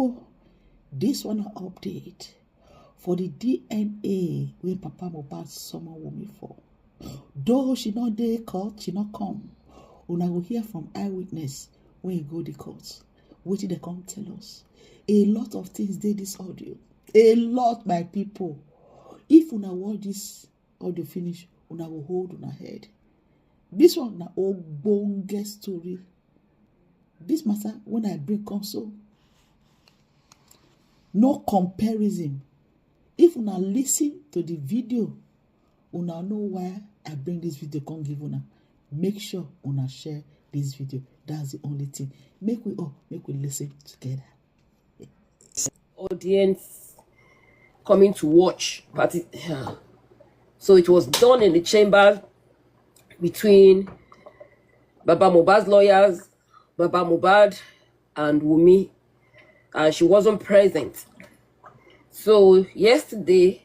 people, this one update for the DNA when Papa Mohbad summon Wunmi for. Though she not dey court, she not come. Una will hear from eyewitness when you go to court. What did they come tell us? A lot of things dey this audio. A lot, my people. If una watch this audio finish, una will hold una head. This one na ogbonge story. This matter, when I bring console, no comparison. If una listen to the video, una know why I bring this video, come give una. Make sure una share this video. That's the only thing. Make we listen together. Audience coming to watch party. So it was done in the chamber between Baba Mohbad's lawyers, Baba Mohbad, and Wunmi, and she wasn't present. So yesterday,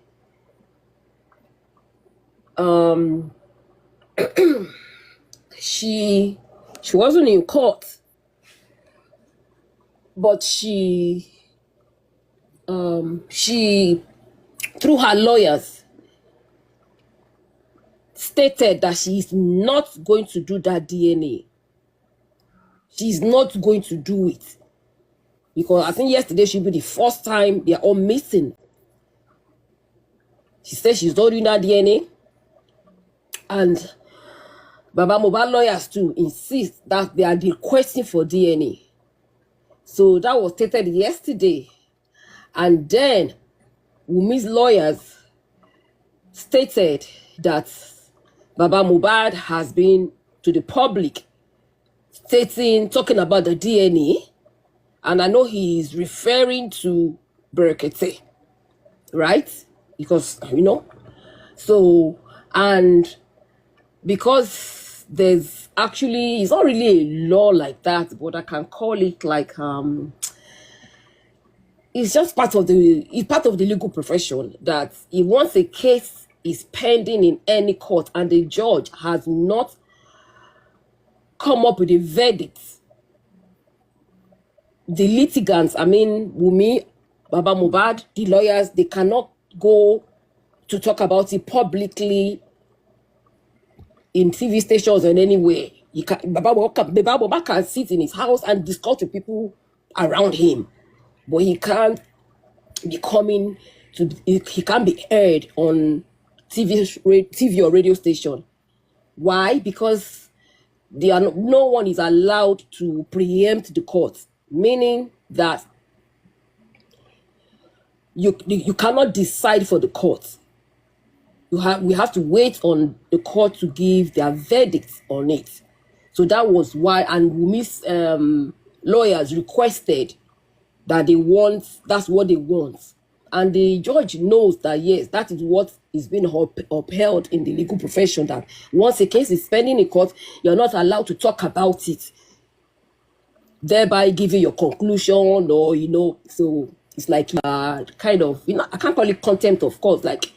she wasn't in court, but she through her lawyers stated that she is not going to do that DNA. She's not going to do it. Because I think yesterday should be the first time they are all missing. She said she's not doing that DNA. And Baba Mohbad lawyers too insist that they are requesting for DNA. So that was stated yesterday. And then Wunmi's lawyers stated that Baba Mohbad has been to the public talking about the DNA. And I know he is referring to Berekete, right? Because, so, and because there's actually, it's not really a law like that, but I can call it like, it's just part of the legal profession that if once a case is pending in any court and the judge has not come up with a verdict, the litigants, Wunmi, Baba Mohbad, the lawyers, they cannot go to talk about it publicly in TV stations or anywhere. Baba Mohbad can sit in his house and discuss with people around him, but he can't be he can't be heard on TV or radio station. Why? Because no one is allowed to preempt the court, meaning that you cannot decide for the court. We have to wait on the court to give their verdict on it. So that was why, and Wunmi's lawyers requested that that's what they want. And the judge knows that, yes, that is what is being upheld in the legal profession, that once a case is pending in court, you're not allowed to talk about it, thereby giving your conclusion, or, so it's like kind of, I can't call it contempt of court, like,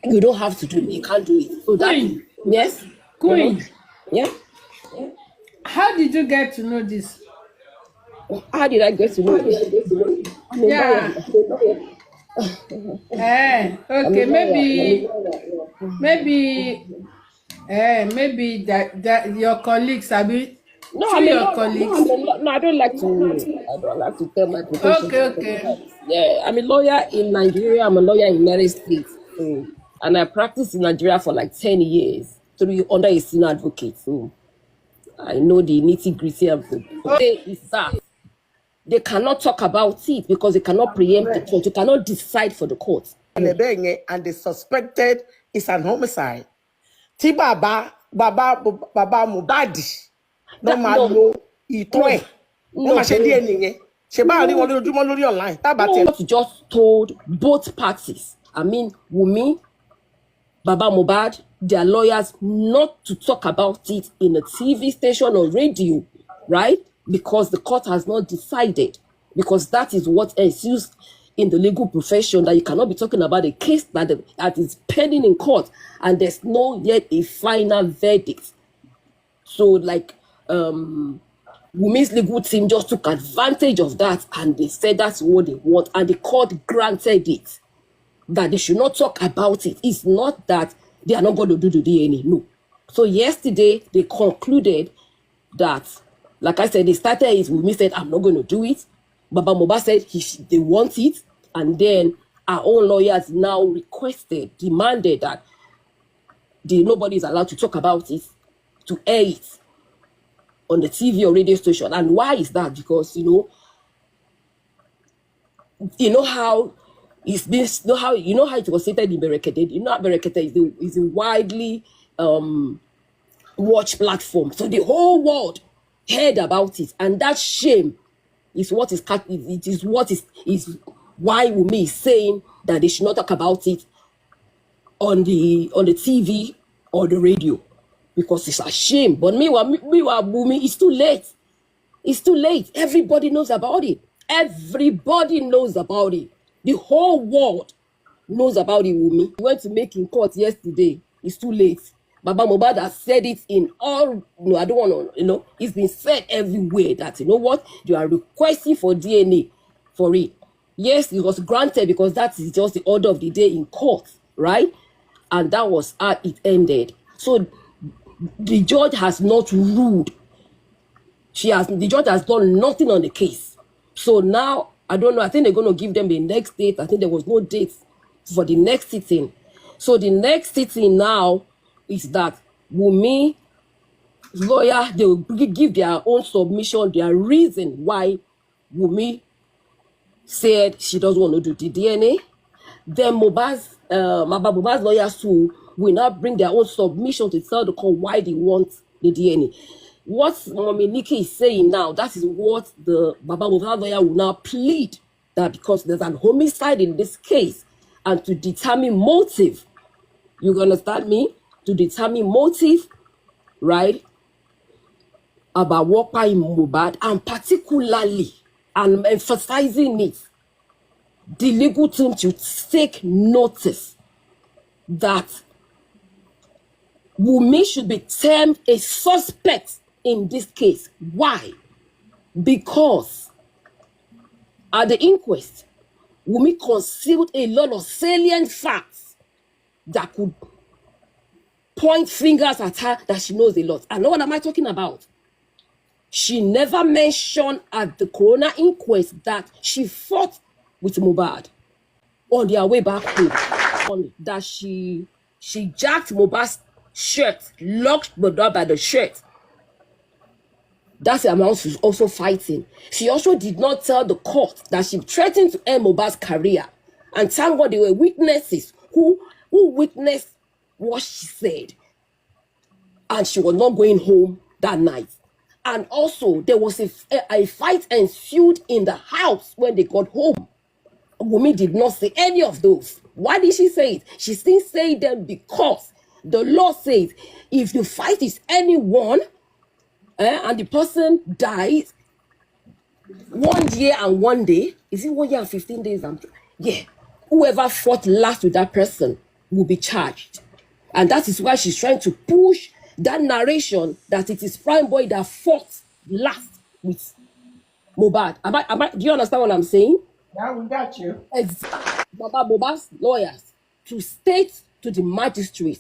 you don't have to do it, you can't do it. So that, Queen. yes? Queen. Yeah? How did you get to know this? How did I get to know this? Yeah. Okay, maybe that your colleagues, your colleagues. I don't like to tell my profession. Okay. Yeah, I'm a lawyer in Nigeria. I'm a lawyer in United States. So, and I practiced in Nigeria for like 10 years under a senior advocate. So I know the nitty-gritty of it. They cannot talk about it because they cannot preempt the court. You cannot decide for the court. And they suspected it's an homicide. Ti Baba Mohbad. No malo itoe. No machedi eniye. Sheba ri won lójoojúmọ́ lórí online. What just told both parties, Wunmi, Baba Mohbad, their lawyers, not to talk about it in a TV station or radio, right? Because the court has not decided. Because that is what ensues in the legal profession, that you cannot be talking about a case that is pending in court and there's no yet a final verdict. So like Wumi's legal team just took advantage of that, and they said that's what they want, and the court granted it, that they should not talk about it. It's not that they are not going to do the DNA, no. So yesterday, they concluded that, like I said, they started it. Wumi said, I'm not going to do it. Baba Mohbad said they want it. And then our own lawyers now demanded that nobody is allowed to talk about it, to air it on the TV or radio station. And why is that? Because, you know how it's been, you know how it was stated in Berekete. You know how Berekete is a widely watch platform. So the whole world heard about it, and that shame is what is why Wumi is saying that they should not talk about it on the TV or the radio, because it's a shame. But meanwhile, Wumi, it's too late. It's too late. Everybody knows about it. Everybody knows about it. The whole world knows about it, Wumi. We went to make in court yesterday. It's too late. Baba Mohbad has said it in all, I don't want to, it's been said everywhere that, you know what, you are requesting for DNA for it. Yes, it was granted because that is just the order of the day in court, right? And that was how it ended. So the judge has not ruled. The judge has done nothing on the case. So now, I don't know, I think they're going to give them the next date. I think there was no date for the next sitting. So the next sitting now is that Wumi's lawyer, they will give their own submission, their reason why Wumi said she doesn't want to do the DNA. Then Mohbad's lawyers too will now bring their own submission to tell the court why they want the DNA. What Mommy Nikki is saying now, that is what the Baba Mohbad lawyer will now plead, that because there's an homicide in this case, and to determine motive, you understand me? To determine motive, right, about what by Mohbad, and particularly, and emphasizing it, the legal team should take notice that Wumi should be termed a suspect in this case. Why? Because at the inquest, Wumi concealed a lot of salient facts that could point fingers at her that she knows a lot. And what am I talking about? She never mentioned at the coroner inquest that she fought with Mohbad on their way back home. That she jacked Mohbad's shirt, locked Mohbad by the shirt. That's the amount she's also fighting. She also did not tell the court that she threatened to end Mohbad's career. And thank God there were witnesses who witnessed what she said. And she was not going home that night. And also, there was a fight ensued in the house when they got home. Wumi did not say any of those. Why did she say it? She didn't say them because the law says if you fight with anyone and the person dies 1 year and 1 day, is it 1 year and 15 days? Yeah. Whoever fought last with that person will be charged. And that is why she's trying to push that narration that it is Prime Boy that fought last with Mohbad. Do you understand what I'm saying? Yeah, we got you. Baba Mohbad's lawyers to state to the magistrate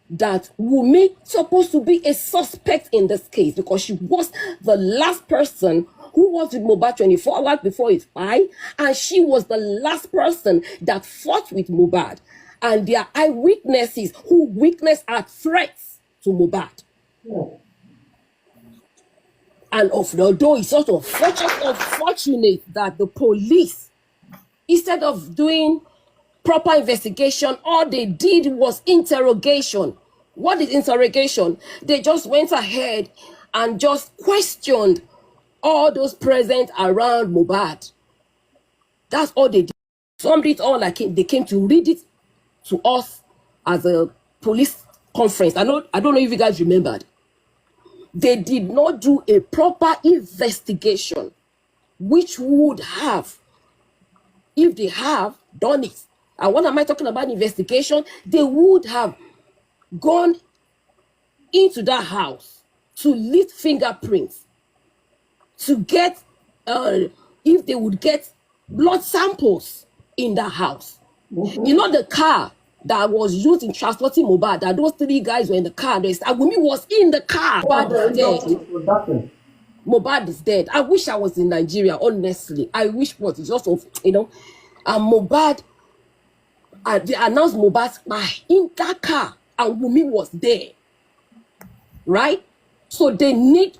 that Wumi is supposed to be a suspect in this case because she was the last person who was with Mohbad 24 hours before his fight, and she was the last person that fought with Mohbad. And there are eyewitnesses who witnessed her threats to Mohbad. Yeah. And although it's sort of unfortunate that the police, instead of doing proper investigation, all they did was interrogation. What is interrogation? They just went ahead and just questioned all those present around Mohbad. That's all they did. Some did all like they came to read it to us as a police conference. I don't know if you guys remembered. They did not do a proper investigation, which would have, if they have done it. And what am I talking about investigation? They would have gone into that house to lift fingerprints to get, if they would get blood samples in the house. You know the car that was used in transporting Mohbad, that those 3 guys were in the car. Wunmi was in the car. Mohbad is dead. I wish I was in Nigeria, honestly. I wish was just of, and Mohbad, they announced Mohbad's in that car, and Wunmi was there. Right? So they need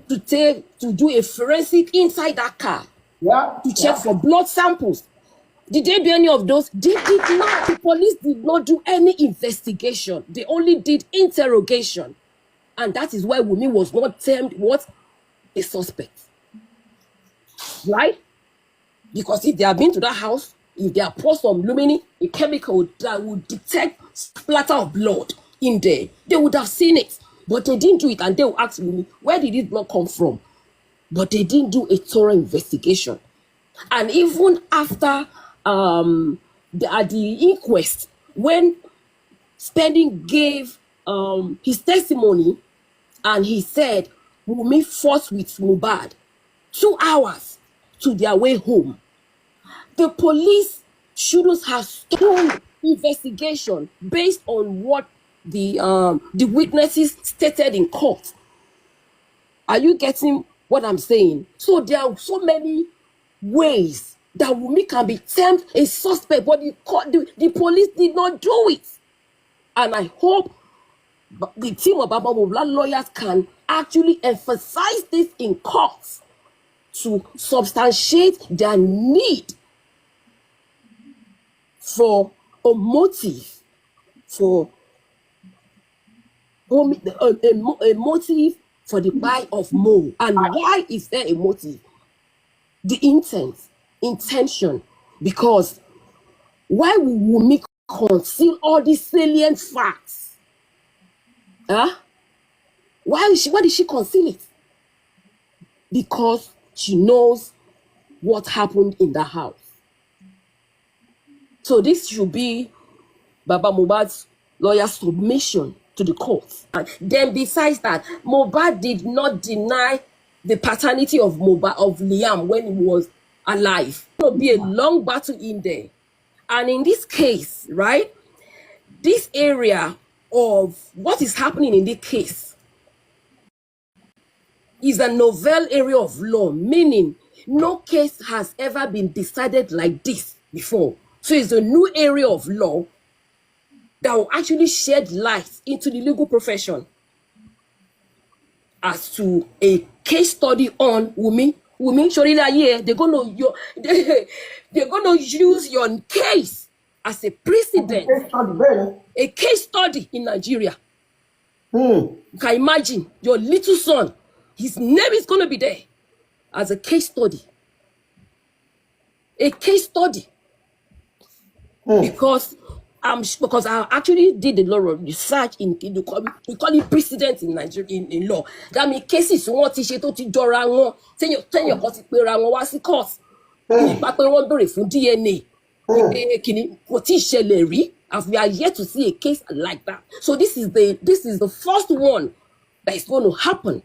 to do a forensic inside that car to check for blood samples. Did they do any of those? They did not. The police did not do any investigation. They only did interrogation. And that is why Wunmi was not termed what? A suspect. Right? Because if they have been to that house, if they have poured some lumini, a chemical that would detect splatter of blood in there, they would have seen it. But they didn't do it, and they will ask Wunmi, where did this blood come from? But they didn't do a thorough investigation. And even after at the inquest, when Spending gave his testimony, and he said Wunmi fought with Mohbad 2 hours to their way home, the police shouldn't have strong investigation based on what the witnesses stated in court. Are you getting what I'm saying? So there are so many ways that Wunmi can be termed a suspect, but the police did not do it. And I hope the team of Baba Mohbad lawyers can actually emphasize this in court to substantiate their need for a motive, for a motive for the buy of Mo. And why is there a motive? The intention. Because why would Wunmi conceal all these salient facts? Why did she conceal it? Because she knows what happened in the house. So this should be Baba Mohbad's lawyer's submission to the court. And then besides that, Mohbad did not deny the paternity of Liam when he was alive. It will be a long battle in there. And in this case, right, this area of what is happening in this case is a novel area of law, meaning no case has ever been decided like this before. So it's a new area of law that will actually shed light into the legal profession as to a case study on Wunmi. They're gonna use your case as a precedent, a case study in Nigeria. You can imagine your little son, his name is gonna be there as a case study. A case study. Because I actually did a lot of research in we call it precedent in Nigeria in law. That means cases wọ́n ti ṣe tó ti jọra wọn, téèyàn kan ti pera wọn wá sí court. Nípa pé wọ́n béèrè fún DNA. Kìíní kò tí ì ṣẹlẹ̀ rí, and we are yet to see a case like that. So this is the first one that is going to happen